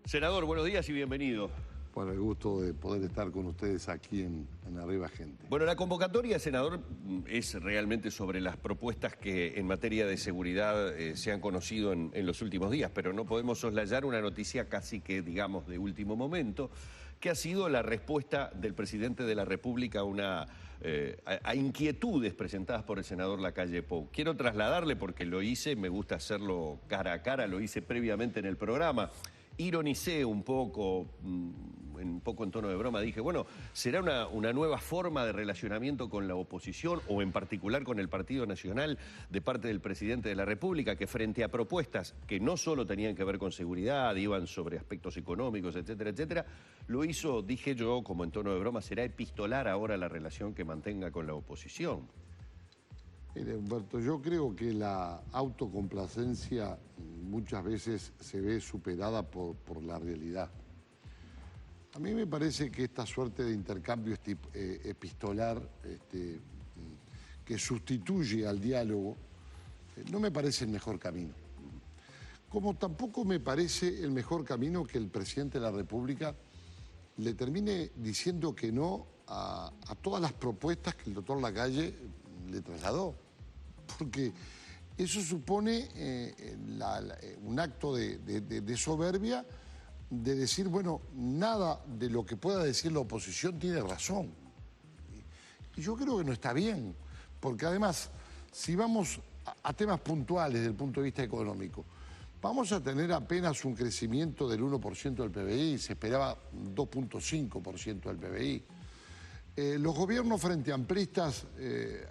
Senador, buenos días y bienvenido. Bueno, el gusto de poder estar con ustedes aquí en Arriba Gente. Bueno, la convocatoria, senador, es realmente sobre las propuestas que en materia de seguridad se han conocido en los últimos días, pero no podemos soslayar una noticia casi que, digamos, de último momento, que ha sido la respuesta del presidente de la República a inquietudes presentadas por el senador Lacalle Pou. Quiero trasladarle, porque lo hice, me gusta hacerlo cara a cara, lo hice previamente en el programa. Ironicé un poco en tono de broma, dije, bueno, ¿será una nueva forma de relacionamiento con la oposición o en particular con el Partido Nacional de parte del presidente de la República, que frente a propuestas que no solo tenían que ver con seguridad, iban sobre aspectos económicos, etcétera, etcétera, lo hizo, dije yo, como en tono de broma, será epistolar ahora la relación que mantenga con la oposición? Mire, Humberto, yo creo que la autocomplacencia muchas veces se ve superada por la realidad. A mí me parece que esta suerte de intercambio epistolar que sustituye al diálogo no me parece el mejor camino. Como tampoco me parece el mejor camino que el presidente de la República le termine diciendo que no a todas las propuestas que el doctor Lacalle le trasladó, porque eso supone un acto de soberbia, de decir, bueno, nada de lo que pueda decir la oposición tiene razón. Y yo creo que no está bien, porque además, si vamos a temas puntuales desde el punto de vista económico, vamos a tener apenas un crecimiento del 1% del PBI, se esperaba 2.5% del PBI. Los gobiernos frente amplistas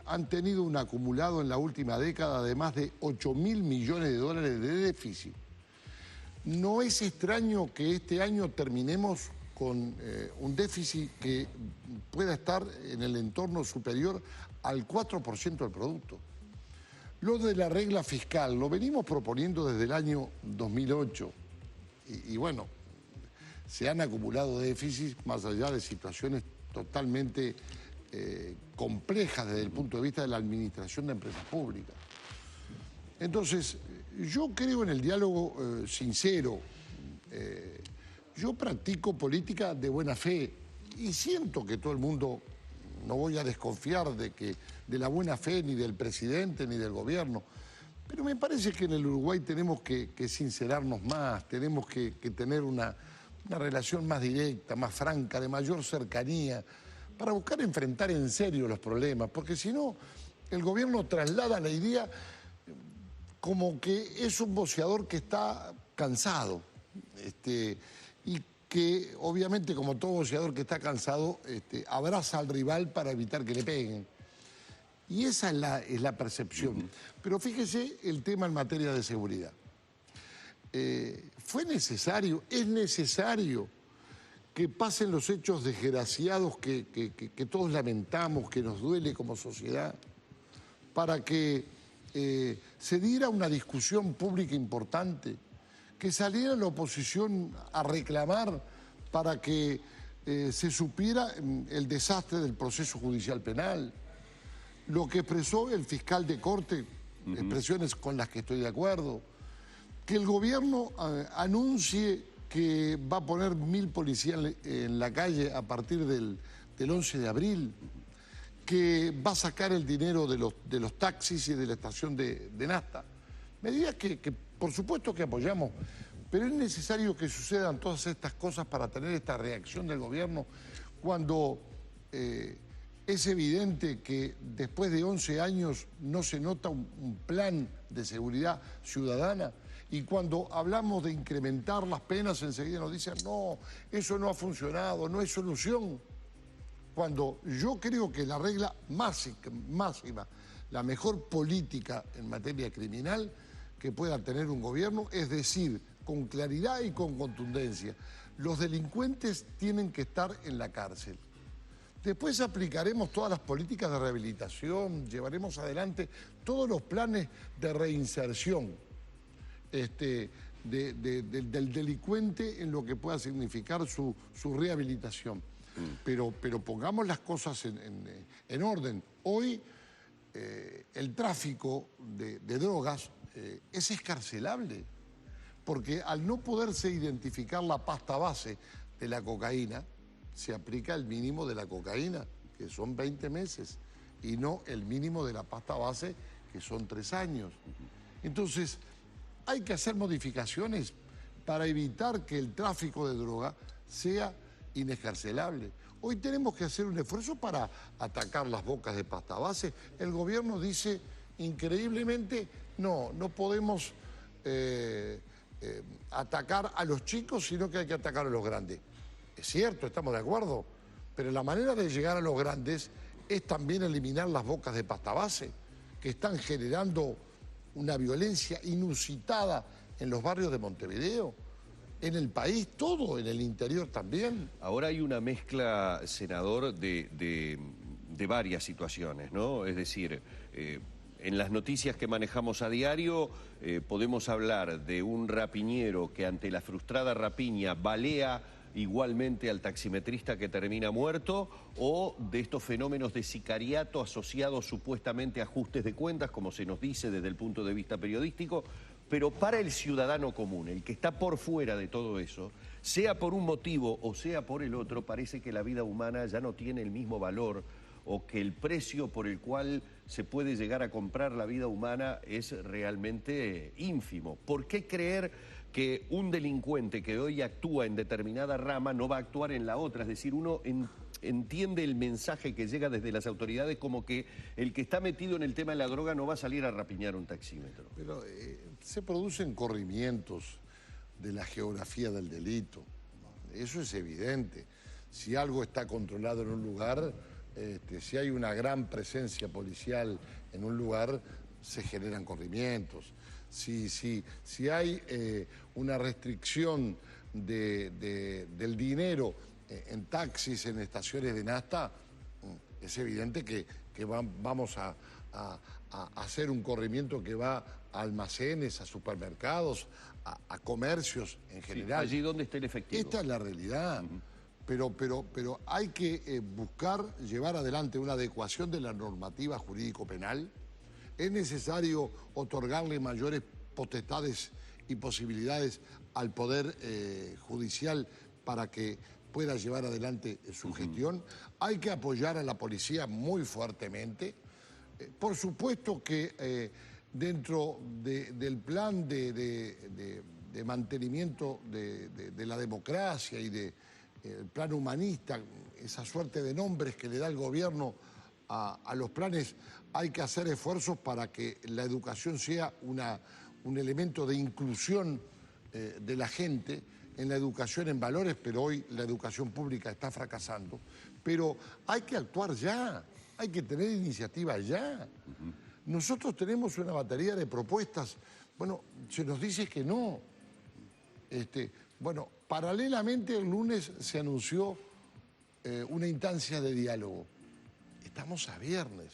han tenido un acumulado en la última década de más de 8.000 millones de dólares de déficit. No es extraño que este año terminemos con un déficit que pueda estar en el entorno superior al 4% del producto. Lo de la regla fiscal lo venimos proponiendo desde el año 2008 y bueno, se han acumulado déficits más allá de situaciones totalmente complejas desde el punto de vista de la administración de empresas públicas. Entonces, yo creo en el diálogo sincero. Yo practico política de buena fe y siento que todo el mundo, no voy a desconfiar de la buena fe ni del presidente ni del gobierno, pero me parece que en el Uruguay tenemos que sincerarnos más, tenemos que tener una relación más directa, más franca, de mayor cercanía, para buscar enfrentar en serio los problemas, porque si no, el gobierno traslada la idea como que es un boxeador que está cansado, y que obviamente, como todo boxeador que está cansado, abraza al rival para evitar que le peguen. Y esa es la percepción. Pero fíjese el tema en materia de seguridad. Fue necesario, es necesario que pasen los hechos desgraciados que todos lamentamos, que nos duele como sociedad, para que se diera una discusión pública importante, que saliera la oposición a reclamar para que se supiera el desastre del proceso judicial penal, lo que expresó el fiscal de corte, expresiones con las que estoy de acuerdo, que el gobierno anuncie que va a poner 1.000 policías en la calle a partir del 11 de abril, que va a sacar el dinero de los taxis y de la estación de Nafta. Medidas que por supuesto que apoyamos, pero es necesario que sucedan todas estas cosas para tener esta reacción del gobierno cuando es evidente que después de 11 años no se nota un plan de seguridad ciudadana. Y cuando hablamos de incrementar las penas, enseguida nos dicen, no, eso no ha funcionado, no es solución. Cuando yo creo que la regla máxima, la mejor política en materia criminal que pueda tener un gobierno es decir, con claridad y con contundencia, los delincuentes tienen que estar en la cárcel. Después aplicaremos todas las políticas de rehabilitación, llevaremos adelante todos los planes de reinserción del delincuente en lo que pueda significar su rehabilitación. Pero pongamos las cosas en orden. Hoy el tráfico de drogas es escarcelable. porque al no poderse identificar la pasta base de la cocaína, se aplica el mínimo de la cocaína, que son 20 meses, y no el mínimo de la pasta base, que son 3 años. Entonces, hay que hacer modificaciones para evitar que el tráfico de droga sea inescarcelable. Hoy tenemos que hacer un esfuerzo para atacar las bocas de pasta base. El gobierno dice, increíblemente, no podemos atacar a los chicos, sino que hay que atacar a los grandes. Es cierto, estamos de acuerdo, pero la manera de llegar a los grandes es también eliminar las bocas de pasta base, que están generando una violencia inusitada en los barrios de Montevideo, en el país todo, en el interior también. Ahora hay una mezcla, senador, de varias situaciones, ¿no? Es decir, en las noticias que manejamos a diario podemos hablar de un rapiñero que ante la frustrada rapiña balea igualmente al taximetrista que termina muerto, o de estos fenómenos de sicariato asociados supuestamente a ajustes de cuentas, como se nos dice desde el punto de vista periodístico. Pero para el ciudadano común, el que está por fuera de todo eso, sea por un motivo o sea por el otro, parece que la vida humana ya no tiene el mismo valor, o que el precio por el cual se puede llegar a comprar la vida humana es realmente ínfimo. ¿Por qué creer que un delincuente que hoy actúa en determinada rama no va a actuar en la otra? Es decir, uno entiende el mensaje que llega desde las autoridades como que el que está metido en el tema de la droga no va a salir a rapiñar un taxímetro. Pero se producen corrimientos de la geografía del delito. Eso es evidente. Si algo está controlado en un lugar, si hay una gran presencia policial en un lugar, se generan corrimientos. Si hay una restricción del dinero en taxis, en estaciones de nafta, es evidente que vamos a hacer un corrimiento que va a almacenes, a supermercados, a comercios en general. Sí, allí donde esté el efectivo. Esta es la realidad. Pero hay que buscar llevar adelante una adecuación de la normativa jurídico-penal. Es necesario otorgarle mayores potestades y posibilidades al Poder Judicial para que pueda llevar adelante su gestión. Hay que apoyar a la policía muy fuertemente. Por supuesto que dentro del plan de mantenimiento de la democracia y del plan humanista, esa suerte de nombres que le da el gobierno a los planes, hay que hacer esfuerzos para que la educación sea un elemento de inclusión de la gente, en la educación en valores, pero hoy la educación pública está fracasando. Pero hay que actuar ya, hay que tener iniciativa ya. Nosotros tenemos una batería de propuestas. Bueno, se nos dice que no. Bueno, paralelamente el lunes se anunció una instancia de diálogo. Estamos a viernes.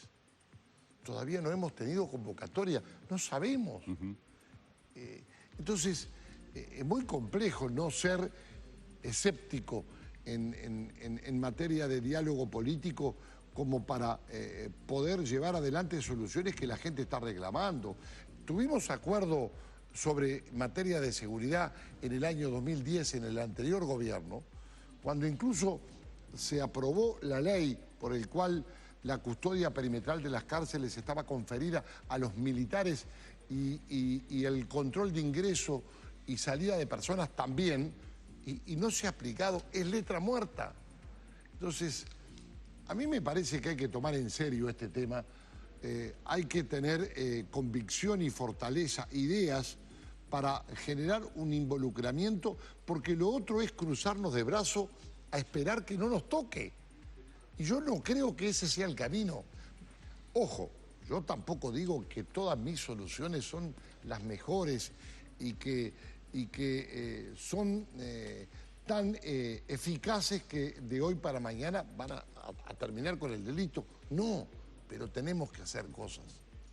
Todavía no hemos tenido convocatoria, no sabemos. Entonces, es muy complejo no ser escéptico en materia de diálogo político como para poder llevar adelante soluciones que la gente está reclamando. Tuvimos acuerdo sobre materia de seguridad en el año 2010 en el anterior gobierno, cuando incluso se aprobó la ley por el cual la custodia perimetral de las cárceles estaba conferida a los militares y el control de ingreso y salida de personas también, y no se ha aplicado, es letra muerta. Entonces, a mí me parece que hay que tomar en serio este tema, hay que tener convicción y fortaleza, ideas para generar un involucramiento, porque lo otro es cruzarnos de brazos a esperar que no nos toque. Y yo no creo que ese sea el camino. Ojo, yo tampoco digo que todas mis soluciones son las mejores y que son tan eficaces que de hoy para mañana van a terminar con el delito. No, pero tenemos que hacer cosas.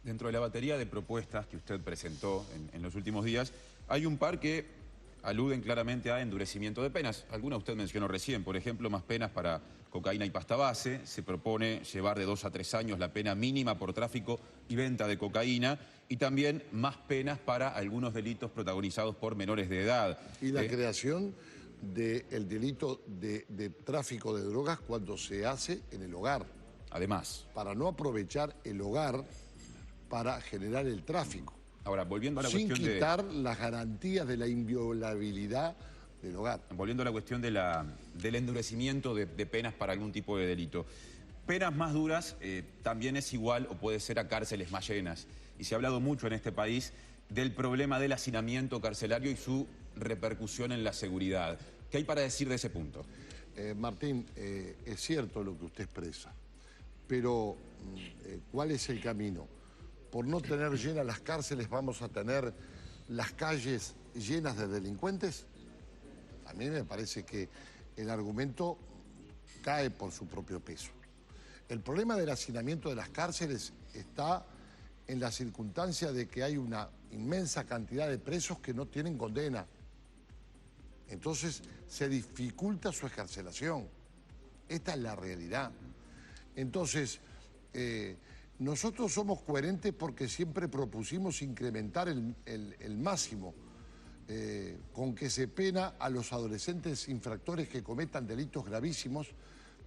Dentro de la batería de propuestas que usted presentó en los últimos días, hay un par que aluden claramente a endurecimiento de penas. Alguna usted mencionó recién, por ejemplo, más penas para cocaína y pasta base. Se propone llevar de 2 a 3 años la pena mínima por tráfico y venta de cocaína, y también más penas para algunos delitos protagonizados por menores de edad. Y la creación del delito de tráfico de drogas cuando se hace en el hogar. Además, para no aprovechar el hogar para generar el tráfico. Ahora, volviendo a la sin cuestión quitar las garantías de la inviolabilidad del hogar. Volviendo a la cuestión del endurecimiento de penas para algún tipo de delito. Penas más duras también es igual o puede ser a cárceles más llenas. Y se ha hablado mucho en este país del problema del hacinamiento carcelario y su repercusión en la seguridad. ¿Qué hay para decir de ese punto? Martín, es cierto lo que usted expresa, pero ¿cuál es el camino? Por no tener llenas las cárceles, ¿vamos a tener las calles llenas de delincuentes? A mí me parece que el argumento cae por su propio peso. El problema del hacinamiento de las cárceles está en la circunstancia de que hay una inmensa cantidad de presos que no tienen condena. Entonces se dificulta su excarcelación. Esta es la realidad. Entonces, nosotros somos coherentes porque siempre propusimos incrementar el máximo con que se pena a los adolescentes infractores que cometan delitos gravísimos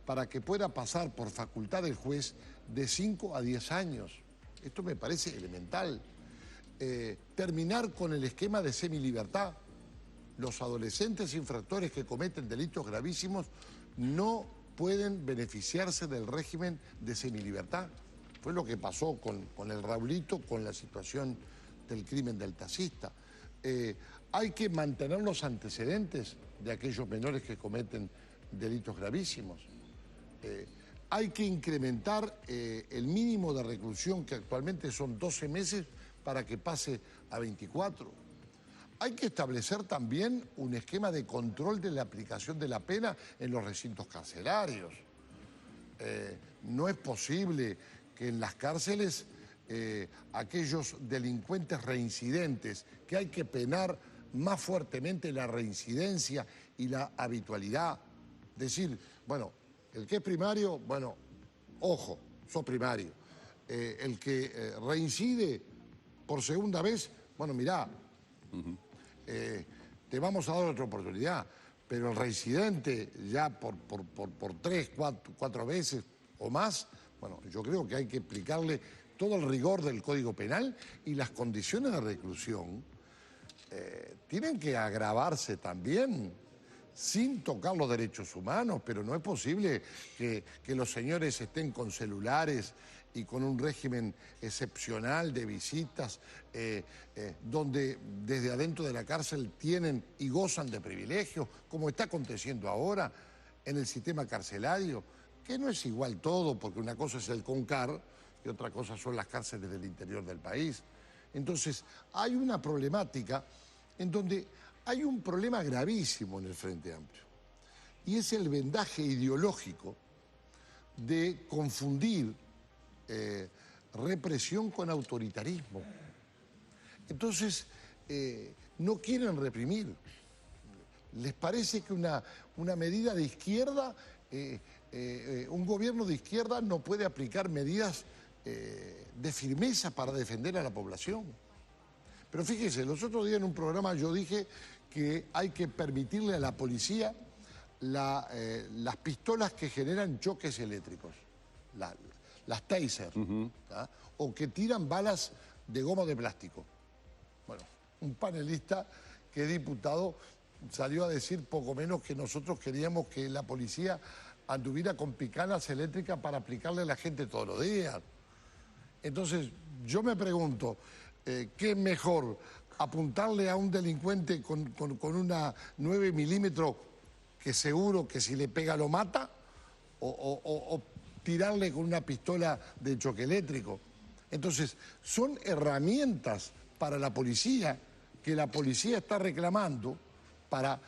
para que pueda pasar por facultad del juez de 5 a 10 años. Esto me parece elemental. Terminar con el esquema de semilibertad. Los adolescentes infractores que cometen delitos gravísimos no pueden beneficiarse del régimen de semilibertad. Fue lo que pasó con el Raulito, con la situación del crimen del taxista. Hay que mantener los antecedentes de aquellos menores que cometen delitos gravísimos. Hay que incrementar el mínimo de reclusión, que actualmente son 12 meses, para que pase a 24. Hay que establecer también un esquema de control de la aplicación de la pena en los recintos carcelarios. No es posible que en las cárceles aquellos delincuentes reincidentes, que hay que penar más fuertemente la reincidencia y la habitualidad. Decir, bueno, el que es primario, bueno, ojo, sos primario. El que reincide por segunda vez, bueno, mirá, te vamos a dar otra oportunidad, pero el reincidente ya por 3, 4 veces o más, bueno, yo creo que hay que explicarle todo el rigor del Código Penal, y las condiciones de reclusión tienen que agravarse también, sin tocar los derechos humanos, pero no es posible que los señores estén con celulares y con un régimen excepcional de visitas, donde desde adentro de la cárcel tienen y gozan de privilegios, como está aconteciendo ahora en el sistema carcelario, que no es igual todo, porque una cosa es el CONCAR y otra cosa son las cárceles del interior del país. Entonces, hay una problemática en donde hay un problema gravísimo en el Frente Amplio, y es el vendaje ideológico de confundir represión con autoritarismo. Entonces, no quieren reprimir. Les parece que una medida de izquierda, un gobierno de izquierda no puede aplicar medidas de firmeza para defender a la población. Pero fíjese, los otros días en un programa yo dije que hay que permitirle a la policía las pistolas que generan choques eléctricos, las taser, o que tiran balas de goma de plástico. Bueno, un panelista que es diputado salió a decir poco menos que nosotros queríamos que la policía anduviera con picanas eléctricas para aplicarle a la gente todos los días. Entonces, yo me pregunto, ¿qué es mejor? ¿Apuntarle a un delincuente con una 9 milímetros que seguro que si le pega lo mata? ¿O tirarle con una pistola de choque eléctrico? Entonces, son herramientas para la policía que la policía está reclamando para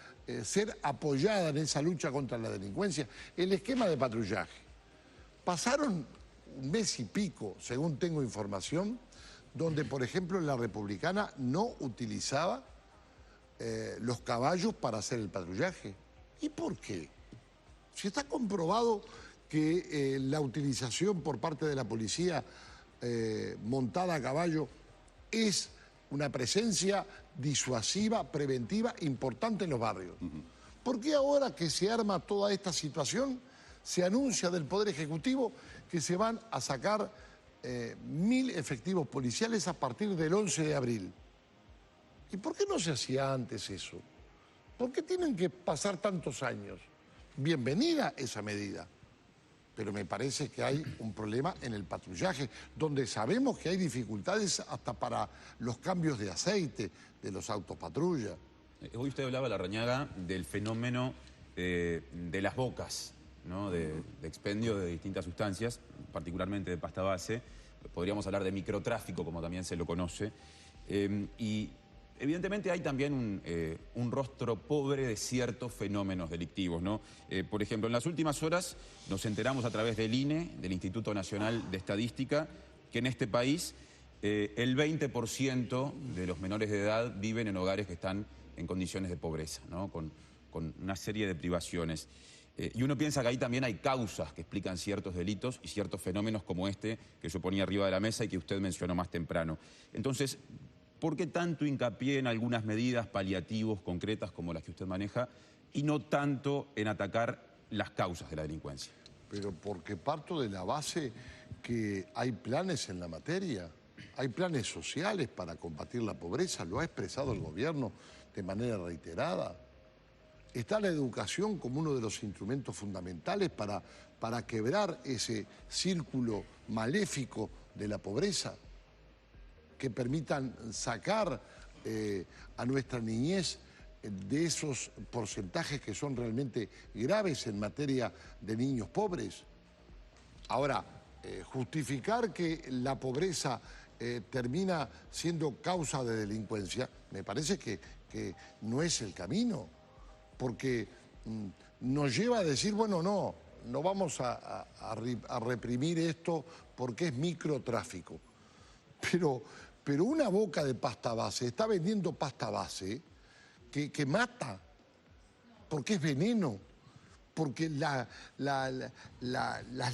ser apoyada en esa lucha contra la delincuencia. El esquema de patrullaje. Pasaron un mes y pico, según tengo información, donde, por ejemplo, la Republicana no utilizaba los caballos para hacer el patrullaje. ¿Y por qué? Si está comprobado que la utilización por parte de la policía montada a caballo es una presencia disuasiva, preventiva, importante en los barrios. ¿Por qué ahora que se arma toda esta situación se anuncia del Poder Ejecutivo que se van a sacar 1000 efectivos policiales a partir del 11 de abril? ¿Y por qué no se hacía antes eso? ¿Por qué tienen que pasar tantos años? Bienvenida esa medida, pero me parece que hay un problema en el patrullaje, donde sabemos que hay dificultades hasta para los cambios de aceite de los autos patrulla. Hoy usted hablaba, Larrañaga, del fenómeno de las bocas, ¿no? de expendio de distintas sustancias, particularmente de pasta base. Podríamos hablar de microtráfico, como también se lo conoce. Y evidentemente hay también un rostro pobre de ciertos fenómenos delictivos, ¿no? Por ejemplo, en las últimas horas nos enteramos a través del INE, del Instituto Nacional de Estadística, que en este país el 20% de los menores de edad viven en hogares que están en condiciones de pobreza, ¿no? Con una serie de privaciones. Y uno piensa que ahí también hay causas que explican ciertos delitos y ciertos fenómenos como este que yo ponía arriba de la mesa y que usted mencionó más temprano. Entonces, ¿por qué tanto hincapié en algunas medidas paliativos concretas como las que usted maneja y no tanto en atacar las causas de la delincuencia? Pero porque parto de la base que hay planes en la materia, hay planes sociales para combatir la pobreza, lo ha expresado el gobierno de manera reiterada. Está la educación como uno de los instrumentos fundamentales para quebrar ese círculo maléfico de la pobreza, que permitan sacar a nuestra niñez de esos porcentajes que son realmente graves en materia de niños pobres. Ahora, justificar que la pobreza termina siendo causa de delincuencia, me parece que no es el camino, porque nos lleva a decir, bueno, no vamos a reprimir esto porque es microtráfico. Pero una boca de pasta base está vendiendo pasta base que mata, porque es veneno, porque las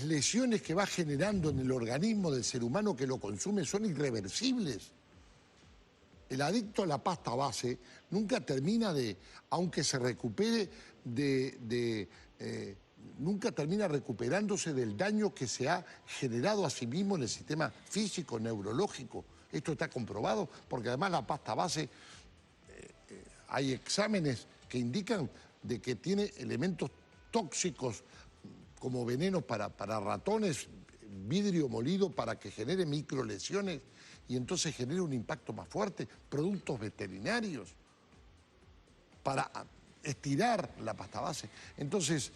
lesiones que va generando en el organismo del ser humano que lo consume son irreversibles. El adicto a la pasta base nunca termina aunque se recupere nunca termina recuperándose del daño que se ha generado a sí mismo en el sistema físico, neurológico. Esto está comprobado porque además la pasta base, hay exámenes que indican de que tiene elementos tóxicos como venenos para ratones, vidrio molido para que genere microlesiones y entonces genere un impacto más fuerte, productos veterinarios para estirar la pasta base. Entonces,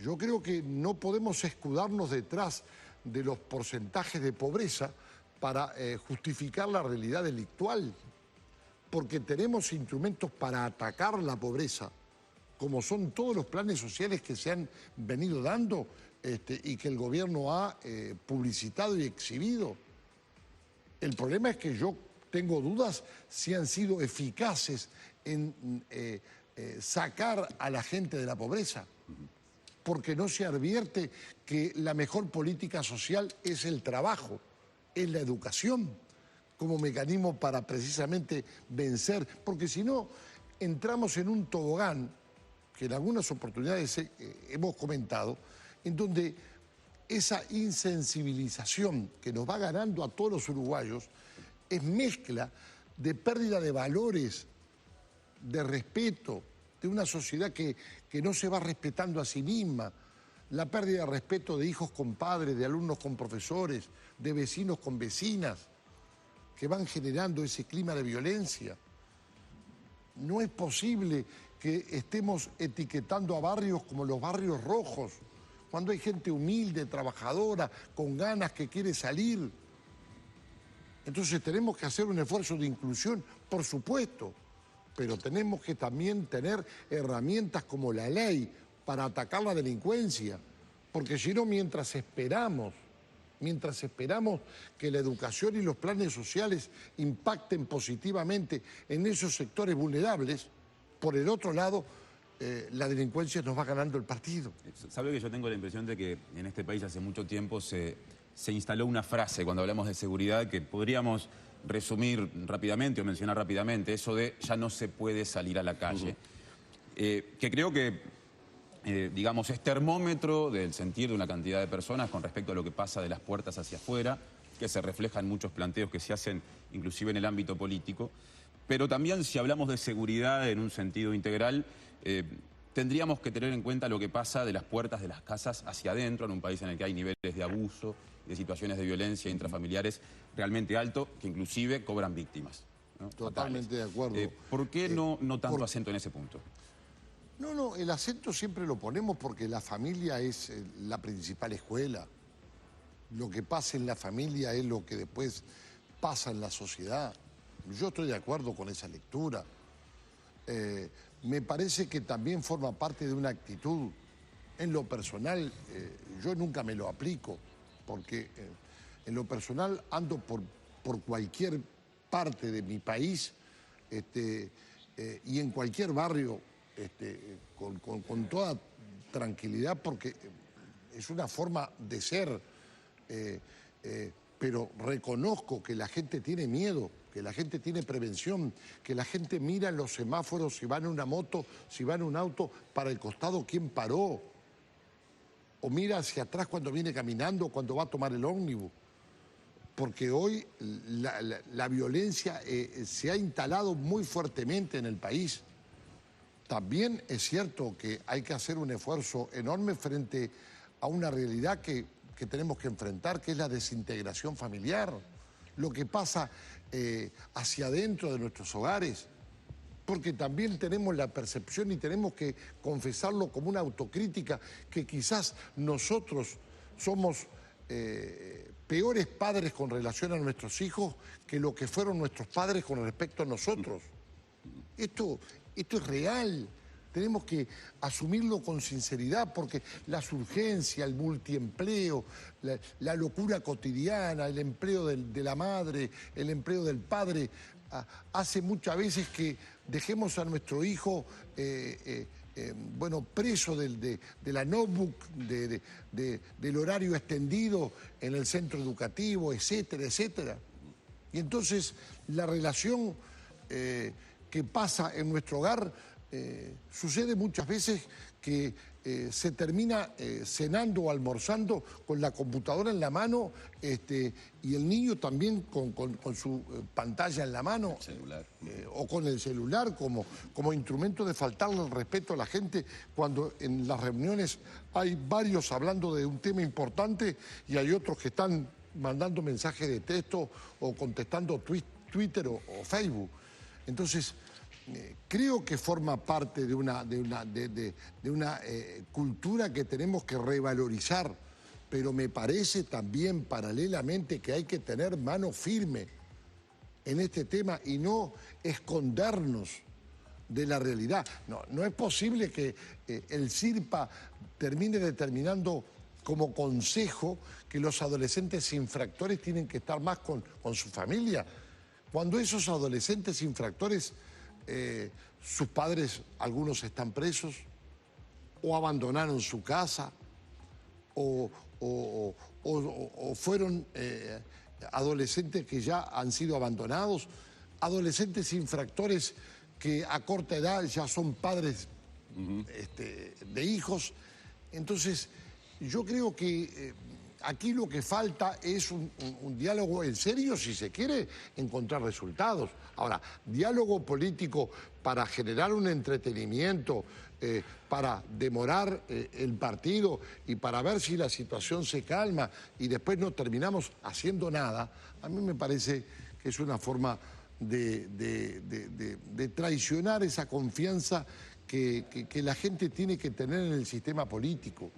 yo creo que no podemos escudarnos detrás de los porcentajes de pobreza para justificar la realidad delictual, porque tenemos instrumentos para atacar la pobreza, como son todos los planes sociales que se han venido dando y que el gobierno ha publicitado y exhibido. El problema es que yo tengo dudas si han sido eficaces en sacar a la gente de la pobreza, porque no se advierte que la mejor política social es el trabajo, es la educación, como mecanismo para precisamente vencer, porque si no entramos en un tobogán, que en algunas oportunidades hemos comentado, en donde esa insensibilización que nos va ganando a todos los uruguayos es mezcla de pérdida de valores, de respeto, de una sociedad que no se va respetando a sí misma, la pérdida de respeto de hijos con padres, de alumnos con profesores, de vecinos con vecinas, que van generando ese clima de violencia. No es posible que estemos etiquetando a barrios como los barrios rojos, cuando hay gente humilde, trabajadora, con ganas, que quiere salir. Entonces tenemos que hacer un esfuerzo de inclusión, por supuesto, pero tenemos que también tener herramientas como la ley para atacar la delincuencia, porque si no, mientras esperamos mientras esperamos que la educación y los planes sociales impacten positivamente en esos sectores vulnerables, por el otro lado, la delincuencia nos va ganando el partido. ¿Sabe que yo tengo la impresión de que en este país hace mucho tiempo se instaló una frase cuando hablamos de seguridad que podríamos resumir rápidamente o mencionar rápidamente, eso de ya no se puede salir a la calle, que creo que, digamos, es termómetro del sentir de una cantidad de personas con respecto a lo que pasa de las puertas hacia afuera, que se refleja en muchos planteos que se hacen inclusive en el ámbito político, pero también si hablamos de seguridad en un sentido integral, tendríamos que tener en cuenta lo que pasa de las puertas de las casas hacia adentro, en un país en el que hay niveles de abuso, de situaciones de violencia intrafamiliares realmente altos, que inclusive cobran víctimas, ¿no? Totalmente de acuerdo. ¿Por qué no tanto acento en ese punto? No, el acento siempre lo ponemos porque la familia es la principal escuela. Lo que pasa en la familia es lo que después pasa en la sociedad. Yo estoy de acuerdo con esa lectura. Me parece que también forma parte de una actitud. En lo personal, yo nunca me lo aplico, porque en lo personal ando por cualquier parte de mi país y en cualquier barrio con toda tranquilidad, porque es una forma de ser, pero reconozco que la gente tiene miedo, que la gente tiene prevención, que la gente mira en los semáforos si va en una moto, si va en un auto, para el costado quién paró, o mira hacia atrás cuando viene caminando, cuando va a tomar el ómnibus. Porque hoy la violencia se ha instalado muy fuertemente en el país. También es cierto que hay que hacer un esfuerzo enorme frente a una realidad que tenemos que enfrentar, que es la desintegración familiar, lo que pasa hacia adentro de nuestros hogares, porque también tenemos la percepción y tenemos que confesarlo como una autocrítica, que quizás nosotros somos peores padres con relación a nuestros hijos que lo que fueron nuestros padres con respecto a nosotros. Esto es real. Tenemos que asumirlo con sinceridad, porque las urgencias, el multiempleo, la locura cotidiana, el empleo de la madre, el empleo del padre, hace muchas veces que dejemos a nuestro hijo preso de la notebook, del horario extendido en el centro educativo, etcétera, etcétera. Y entonces la relación que pasa en nuestro hogar sucede muchas veces que se termina cenando o almorzando con la computadora en la mano y el niño también con su pantalla en la mano. El celular. O con el celular como instrumento de faltarle el respeto a la gente, cuando en las reuniones hay varios hablando de un tema importante y hay otros que están mandando mensajes de texto o contestando Twitter o Facebook. Entonces, creo que forma parte de una cultura que tenemos que revalorizar, pero me parece también paralelamente que hay que tener mano firme en este tema y no escondernos de la realidad. No es posible que el CIRPA termine determinando como consejo que los adolescentes infractores tienen que estar más con su familia, cuando esos adolescentes infractores, sus padres, algunos están presos, o abandonaron su casa, o fueron adolescentes que ya han sido abandonados, adolescentes infractores que a corta edad ya son padres de hijos. Entonces, yo creo que aquí lo que falta es un diálogo en serio, si se quiere encontrar resultados. Ahora, diálogo político para generar un entretenimiento, para demorar el partido y para ver si la situación se calma y después no terminamos haciendo nada, a mí me parece que es una forma de traicionar esa confianza que la gente tiene que tener en el sistema político.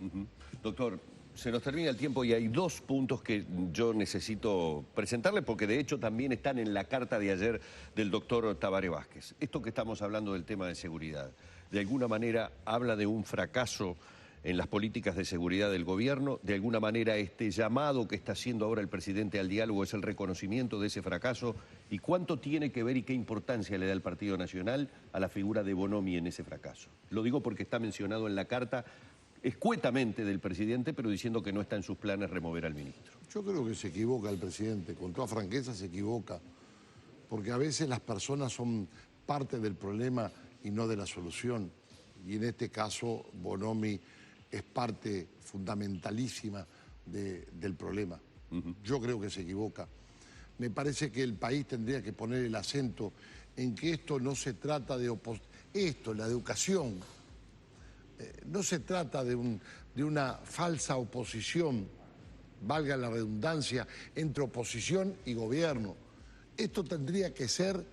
Doctor, se nos termina el tiempo y hay dos puntos que yo necesito presentarle, porque de hecho también están en la carta de ayer del doctor Tabaré Vázquez. Esto que estamos hablando del tema de seguridad, de alguna manera habla de un fracaso en las políticas de seguridad del gobierno. De alguna manera este llamado que está haciendo ahora el presidente al diálogo es el reconocimiento de ese fracaso. ¿Y cuánto tiene que ver y qué importancia le da el Partido Nacional a la figura de Bonomi en ese fracaso? Lo digo porque está mencionado en la carta escuetamente del presidente, pero diciendo que no está en sus planes remover al ministro. Yo creo que se equivoca el presidente, con toda franqueza se equivoca, porque a veces las personas son parte del problema y no de la solución. Y en este caso Bonomi es parte fundamentalísima del problema. Yo creo que se equivoca. Me parece que el país tendría que poner el acento en que esto no se trata de la educación, no se trata de una falsa oposición, valga la redundancia, entre oposición y gobierno. Esto tendría que ser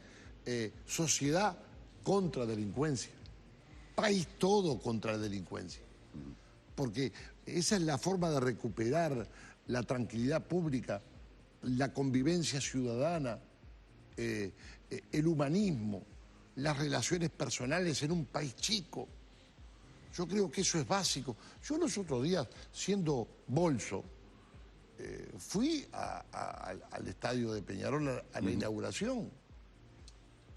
sociedad contra delincuencia, país todo contra la delincuencia, porque esa es la forma de recuperar la tranquilidad pública, la convivencia ciudadana, el humanismo, las relaciones personales en un país chico. Yo creo que eso es básico. Yo los otros días, siendo bolso, fui al estadio de Peñarol a la inauguración.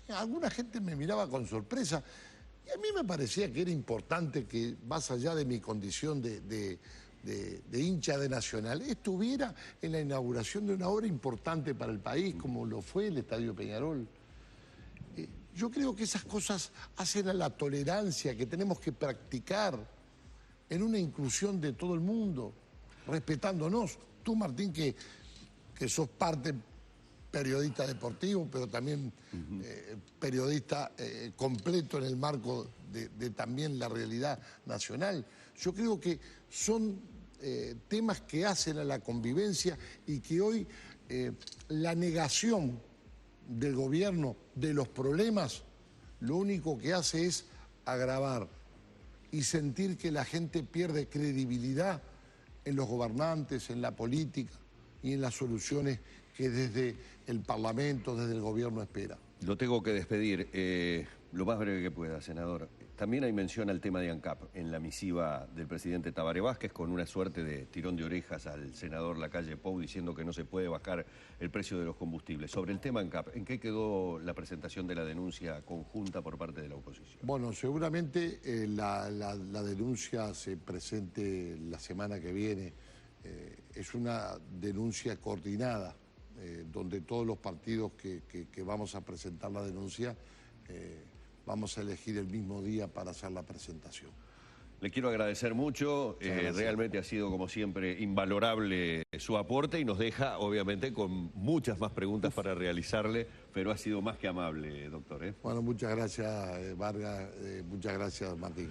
Alguna gente me miraba con sorpresa y a mí me parecía que era importante que, más allá de mi condición de hincha de Nacional, estuviera en la inauguración de una obra importante para el país, como lo fue el estadio Peñarol. Yo creo que esas cosas hacen a la tolerancia que tenemos que practicar en una inclusión de todo el mundo, respetándonos. Tú, Martín, que sos parte periodista deportivo, pero también periodista completo en el marco de también la realidad nacional. Yo creo que son temas que hacen a la convivencia y que hoy la negación del gobierno de los problemas lo único que hace es agravar y sentir que la gente pierde credibilidad en los gobernantes, en la política y en las soluciones que desde el Parlamento, desde el gobierno espera. Lo tengo que despedir lo más breve que pueda, senador. También hay mención al tema de ANCAP en la misiva del presidente Tabaré Vázquez, con una suerte de tirón de orejas al senador Lacalle Pou diciendo que no se puede bajar el precio de los combustibles. Sobre el tema ANCAP, ¿en qué quedó la presentación de la denuncia conjunta por parte de la oposición? Bueno, seguramente la denuncia se presente la semana que viene. Es una denuncia coordinada, donde todos los partidos que vamos a presentar la denuncia vamos a elegir el mismo día para hacer la presentación. Le quiero agradecer mucho, realmente ha sido como siempre invalorable su aporte y nos deja obviamente con muchas más preguntas para realizarle, pero ha sido más que amable, doctor. Bueno, muchas gracias Vargas, muchas gracias Martín.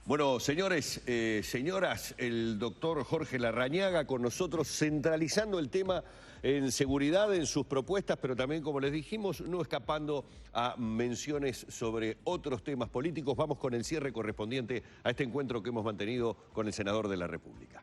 Bueno, señores, señoras, el doctor Jorge Larrañaga con nosotros centralizando el tema en seguridad, en sus propuestas, pero también, como les dijimos, no escapando a menciones sobre otros temas políticos. Vamos con el cierre correspondiente a este encuentro que hemos mantenido con el senador de la República.